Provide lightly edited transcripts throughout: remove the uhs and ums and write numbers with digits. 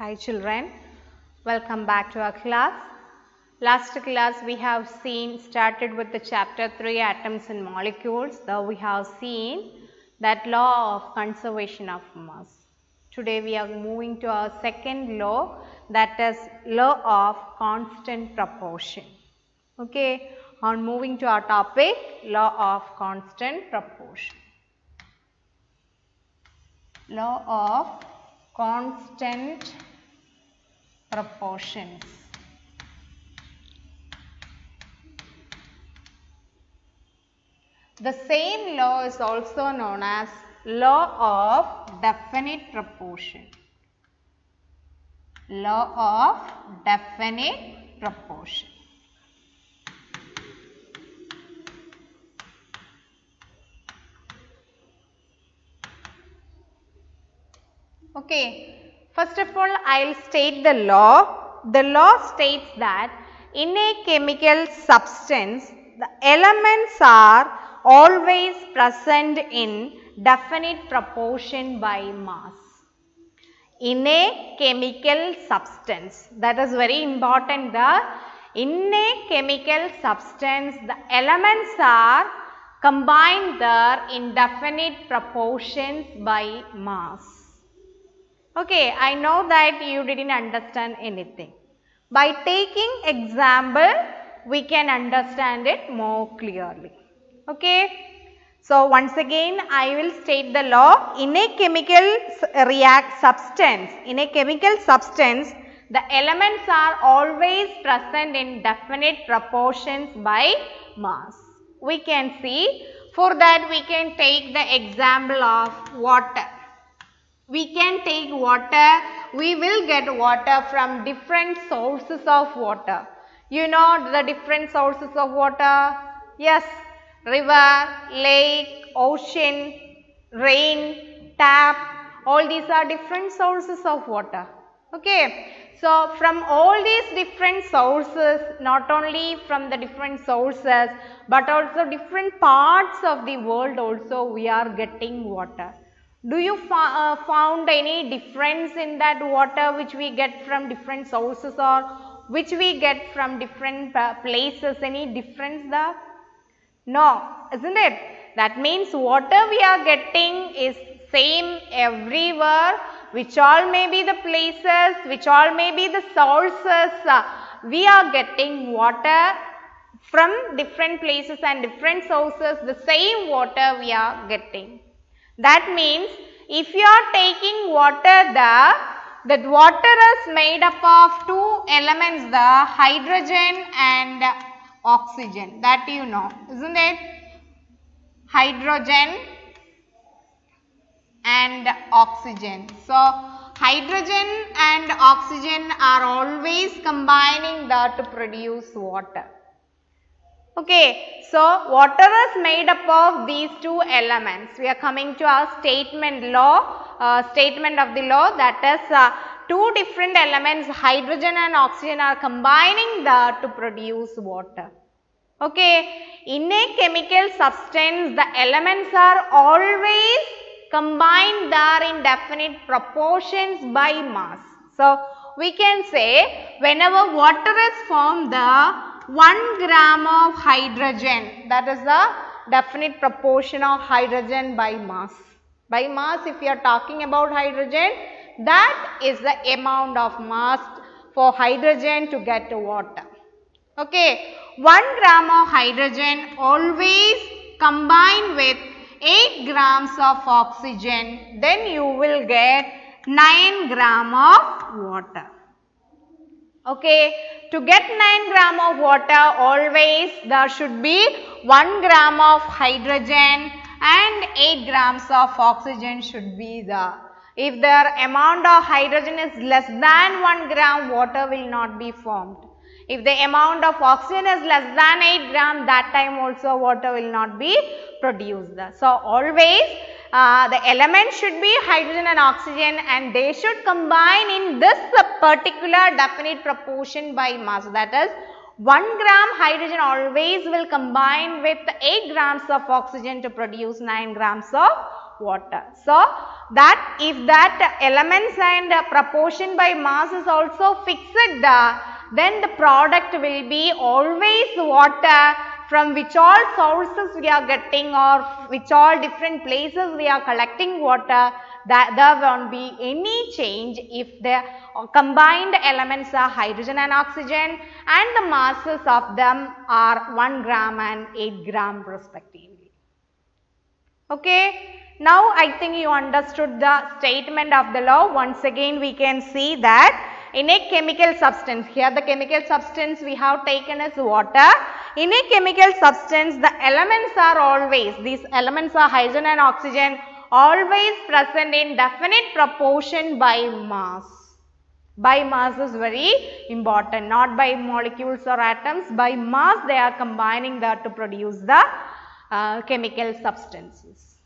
Hi children, welcome back to our class. Last class we have started with the chapter 3 atoms and molecules. Though we have seen that law of conservation of mass. Today we are moving to our second law, that is law of constant proportion. Okay, on moving to our topic, law of constant proportion. Law of constant proportions. The same law is also known as law of definite proportion. Law of definite proportion. Okay, first of all I will state the law. The law states that in a chemical substance the elements are always present in definite proportion by mass. In a chemical substance, that is very important, in a chemical substance the elements are combined there in definite proportions by mass. Okay, I know that you didn't understand anything. By taking example, we can understand it more clearly. Okay. So, once again I will state the law. In a chemical in a chemical substance, the elements are always present in definite proportions by mass. We can see, for that we can take the example of water. We can take water, we will get water from different sources of water. You know the different sources of water? Yes, river, lake, ocean, rain, tap, all these are different sources of water. Okay. So, from all these different sources, not only from the different sources, but also different parts of the world also we are getting water. Do you found any difference in that water which we get from different sources or which we get from different places? Any difference there? No, isn't it? That means water we are getting is same everywhere, which all may be the places, which all may be the sources, we are getting water from different places and different sources, the same water we are getting. That means if you are taking water there, that water is made up of two elements, the hydrogen and oxygen, that you know, isn't it? Hydrogen and oxygen. So, hydrogen and oxygen are always combining there to produce water. Okay, so water is made up of these two elements. We are coming to our statement of the law, that is two different elements, hydrogen and oxygen, are combining there to produce water. Okay, in a chemical substance the elements are always combined there in definite proportions by mass. So, we can say whenever water is formed, the 1 gram of hydrogen, that is the definite proportion of hydrogen by mass. By mass, if you are talking about hydrogen, that is the amount of mass for hydrogen to get water. Okay, 1 gram of hydrogen always combined with 8 grams of oxygen, then you will get 9 gram of water. Okay, to get 9 gram of water, always there should be 1 gram of hydrogen and 8 grams of oxygen should be there. If the amount of hydrogen is less than 1 gram, water will not be formed. If the amount of oxygen is less than 8 gram, that time also water will not be produced. So, always the elements should be hydrogen and oxygen and they should combine in this particular definite proportion by mass, that is 1 gram hydrogen always will combine with 8 grams of oxygen to produce 9 grams of water. So that if that elements and proportion by mass is also fixed, then the product will be always water, from which all sources we are getting or which all different places we are collecting water, that there won't be any change if the combined elements are hydrogen and oxygen and the masses of them are 1 gram and 8 gram respectively. Okay. Now I think you understood the statement of the law. Once again we can see that in a chemical substance, here the chemical substance we have taken as water. In a chemical substance, the elements are always, these elements are hydrogen and oxygen, always present in definite proportion by mass. By mass is very important, not by molecules or atoms. By mass they are combining that to produce the chemical substances.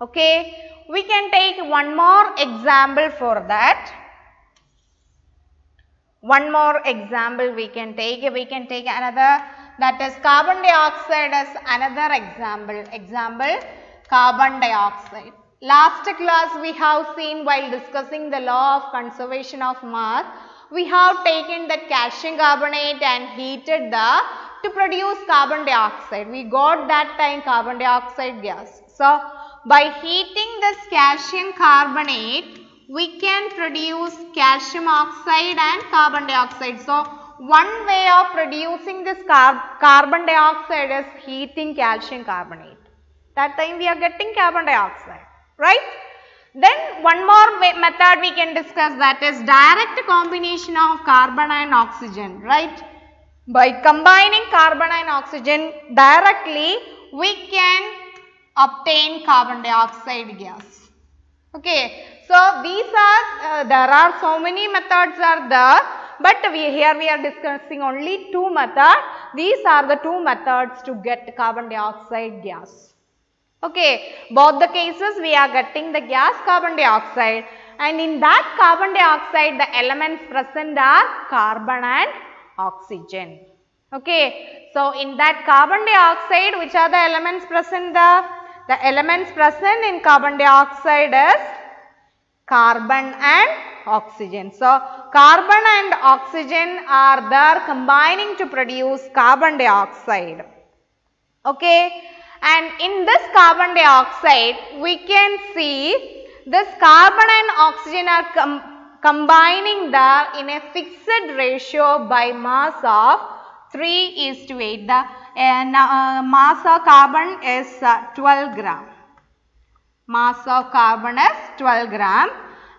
Okay, we can take one more example for that. One more example we can take another, that is carbon dioxide as another example. Example, carbon dioxide. Last class we have seen, while discussing the law of conservation of mass, we have taken that calcium carbonate and heated to produce carbon dioxide. We got that time carbon dioxide gas. So by heating this calcium carbonate, we can produce calcium oxide and carbon dioxide. So one way of producing this carbon dioxide is heating calcium carbonate. That time we are getting carbon dioxide, right? Then one more method we can discuss, that is direct combination of carbon and oxygen, right? By combining carbon and oxygen directly, we can obtain carbon dioxide gas. Okay, so these are, there are so many methods are there, but here we are discussing only two methods. These are the two methods to get carbon dioxide gas. Okay, both the cases we are getting the gas carbon dioxide, and in that carbon dioxide the elements present are carbon and oxygen. Okay, so in that carbon dioxide, which are the elements present there? The elements present in carbon dioxide is carbon and oxygen. So carbon and oxygen are there combining to produce carbon dioxide. Okay, and in this carbon dioxide we can see this carbon and oxygen are combining there in a fixed ratio by mass of 3:8. The mass of carbon is 12 gram. Mass of carbon is 12 gram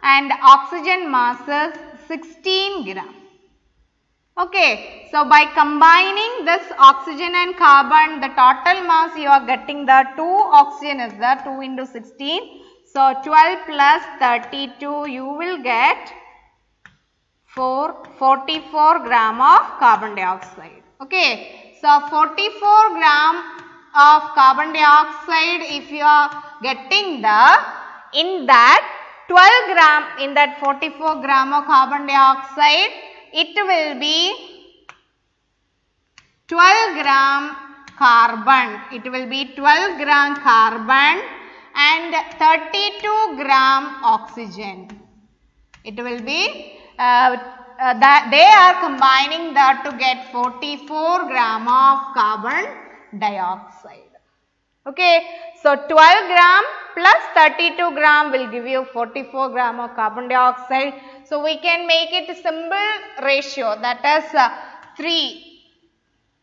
and oxygen mass is 16 gram. Okay, so by combining this oxygen and carbon, the total mass you are getting, the 2 oxygen is there, 2 into 16. So 12 plus 32, you will get 44 gram of carbon dioxide. Okay, so 44 gram of carbon dioxide if you are getting in that 12 gram, in that 44 gram of carbon dioxide, it will be 12 gram carbon. It will be 12 gram carbon and 32 gram oxygen. It will be that they are combining that to get 44 gram of carbon dioxide. Okay, so 12 gram plus 32 gram will give you 44 gram of carbon dioxide. So we can make it a simple ratio, that is 3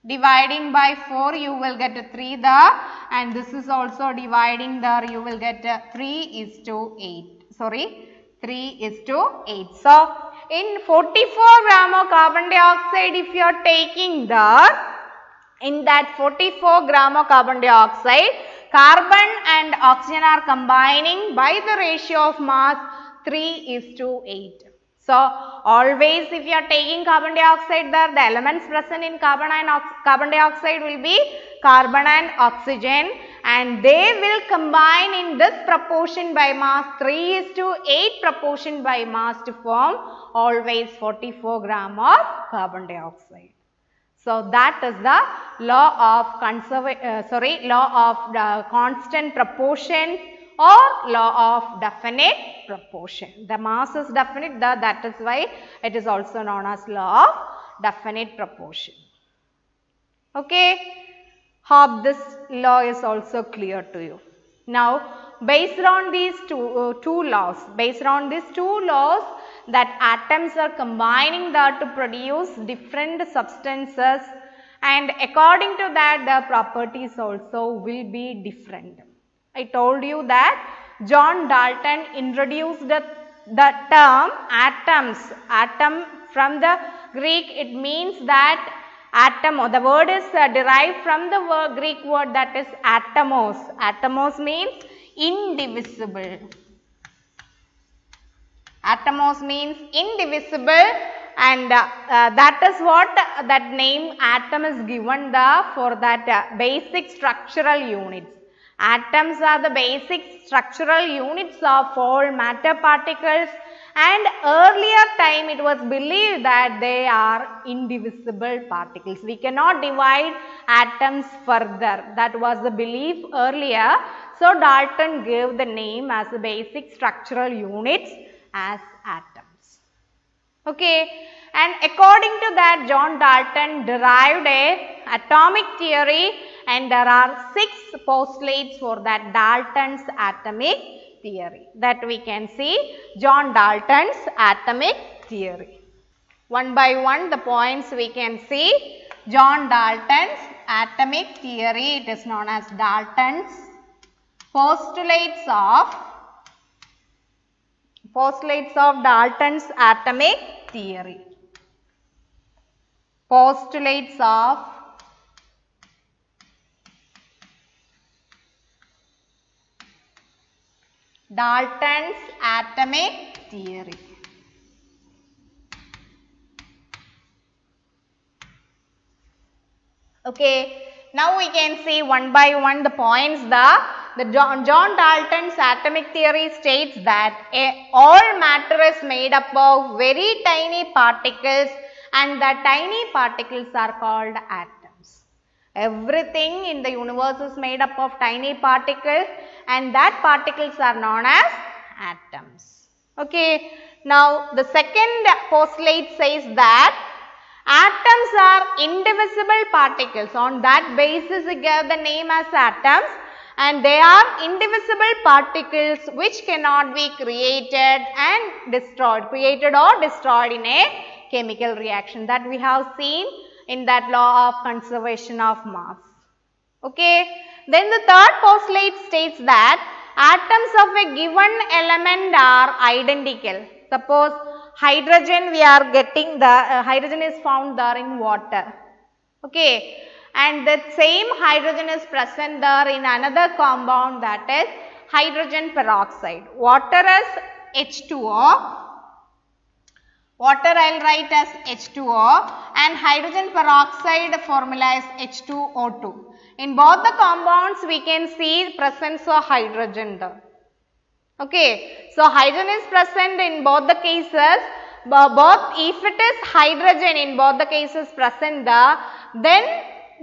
dividing by 4, you will get a 3 there, and this is also dividing there, you will get a 3:8. Sorry, 3:8. So in 44 gram of carbon dioxide, if you are taking in that 44 gram of carbon dioxide, carbon and oxygen are combining by the ratio of mass 3:8. So always if you are taking carbon dioxide there, the elements present in carbon dioxide will be carbon and oxygen, and they will combine in this proportion by mass, 3:8 proportion by mass, to form always 44 gram of carbon dioxide. So that is the law of constant proportion or law of definite proportion. The mass is definite, that is why it is also known as law of definite proportion. Okay, hope this law is also clear to you. Now, based on these two laws, that atoms are combining that to produce different substances, and according to that the properties also will be different. I told you that John Dalton introduced the term atoms. Atom from the Greek, it means that atom, or the word is derived from the Greek word that is atomos. Atomos means indivisible. Atomos means indivisible, and that is what that name atom is given for that basic structural units. Atoms are the basic structural units of all matter particles, and earlier time it was believed that they are indivisible particles. We cannot divide atoms further. That was the belief earlier. So, Dalton gave the name as the basic structural units as atoms. Okay, and according to that John Dalton derived a atomic theory, and there are 6 postulates for that Dalton's atomic theory, that we can see John Dalton's atomic theory. One by one the points we can see. John Dalton's atomic theory, it is known as Dalton's postulates of Dalton's atomic theory. Postulates of Dalton's atomic theory. Okay, now we can see one by one the points. John Dalton's atomic theory states that all matter is made up of very tiny particles, and the tiny particles are called atoms. Everything in the universe is made up of tiny particles, and that particles are known as atoms. Okay, now the second postulate says that atoms are indivisible particles. On that basis we gave the name as atoms, and they are indivisible particles which cannot be created or destroyed in a chemical reaction, that we have seen in that law of conservation of mass. Okay, then the third postulate states that atoms of a given element are identical. Suppose hydrogen, we are getting the hydrogen is found there in water. Okay, and that same hydrogen is present there in another compound, that is hydrogen peroxide. Water is H2O. Water I will write as H2O, and hydrogen peroxide formula is H2O2. In both the compounds we can see presence of hydrogen there. Okay, so hydrogen is present in both the cases. If it is hydrogen in both the cases present there, then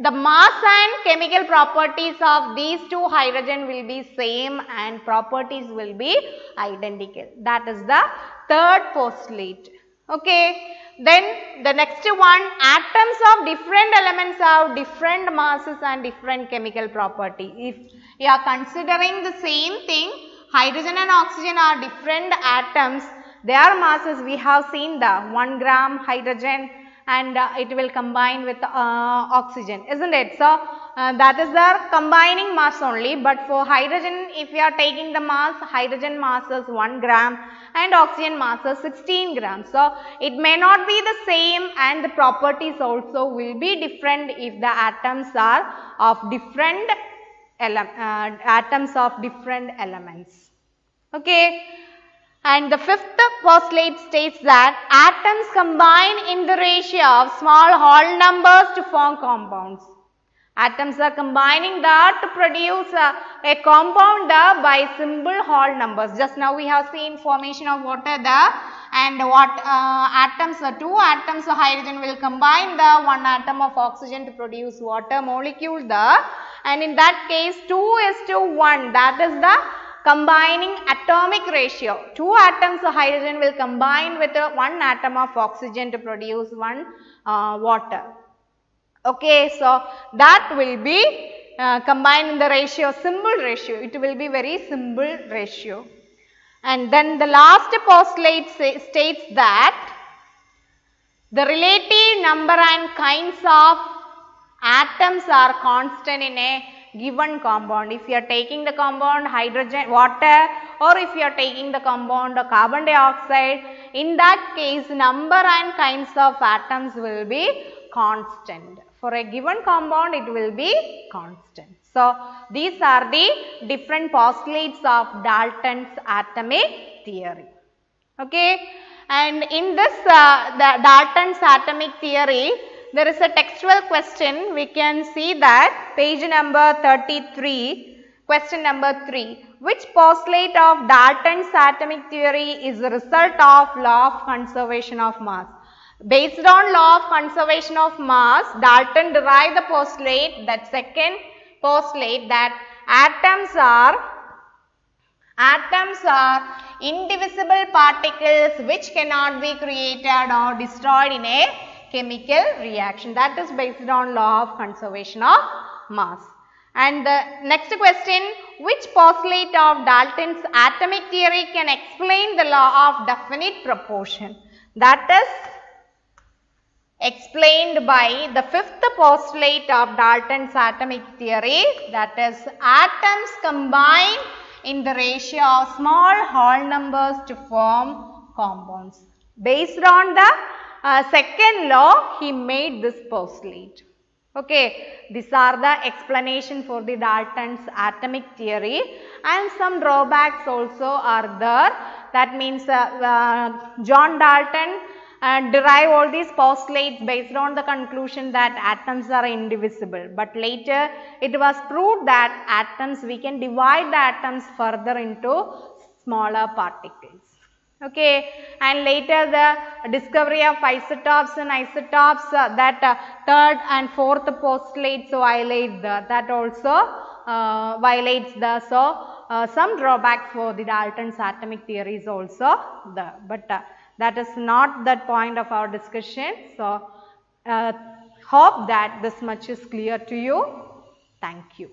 the mass and chemical properties of these two hydrogen will be same and properties will be identical. That is the third postulate. Okay, then the next one, atoms of different elements have different masses and different chemical property. If you are considering the same thing, hydrogen and oxygen are different atoms, their masses we have seen the 1 gram hydrogen and it will combine with oxygen, isn't it? So, that is the combining mass only, but for hydrogen if you are taking the mass, hydrogen mass is 1 gram and oxygen mass is 16 grams. So, it may not be the same and the properties also will be different if the atoms are of different elements. Okay. And the fifth postulate states that atoms combine in the ratio of small whole numbers to form compounds. Atoms are combining that to produce a compound by simple whole numbers. Just now we have seen formation of water there, and what atoms, two atoms of hydrogen will combine the one atom of oxygen to produce water molecule there, and in that case 2:1, that is the combining atomic ratio. 2 atoms of hydrogen will combine with 1 atom of oxygen to produce 1 water. Okay, so that will be combined in the ratio, simple ratio. It will be very simple ratio. And then the last postulate states that the relative number and kinds of atoms are constant in a given compound. If you are taking the compound hydrogen, water, or if you are taking the compound carbon dioxide, in that case number and kinds of atoms will be constant. For a given compound it will be constant. So, these are the different postulates of Dalton's atomic theory. Okay. And in this the Dalton's atomic theory, there is a textual question. We can see that page number 33, question number 3. Which postulate of Dalton's atomic theory is the result of law of conservation of mass? Based on law of conservation of mass, Dalton derived the postulate, that second postulate, that atoms are indivisible particles which cannot be created or destroyed in a chemical reaction. That is based on law of conservation of mass. And the next question, which postulate of Dalton's atomic theory can explain the law of definite proportion? That is explained by the fifth postulate of Dalton's atomic theory, that is atoms combine in the ratio of small whole numbers to form compounds. Based on the second law, he made this postulate. Okay, these are the explanation for the Dalton's atomic theory, and some drawbacks also are there. That means John Dalton derive all these postulates based on the conclusion that atoms are indivisible, but later it was proved that atoms, we can divide the atoms further into smaller particles. Okay, and later the discovery of isotopes and isotopes, that third and fourth postulates violate that also violates the, so some drawbacks for the Dalton's atomic theory is also there, but that is not the point of our discussion. So, hope that this much is clear to you. Thank you.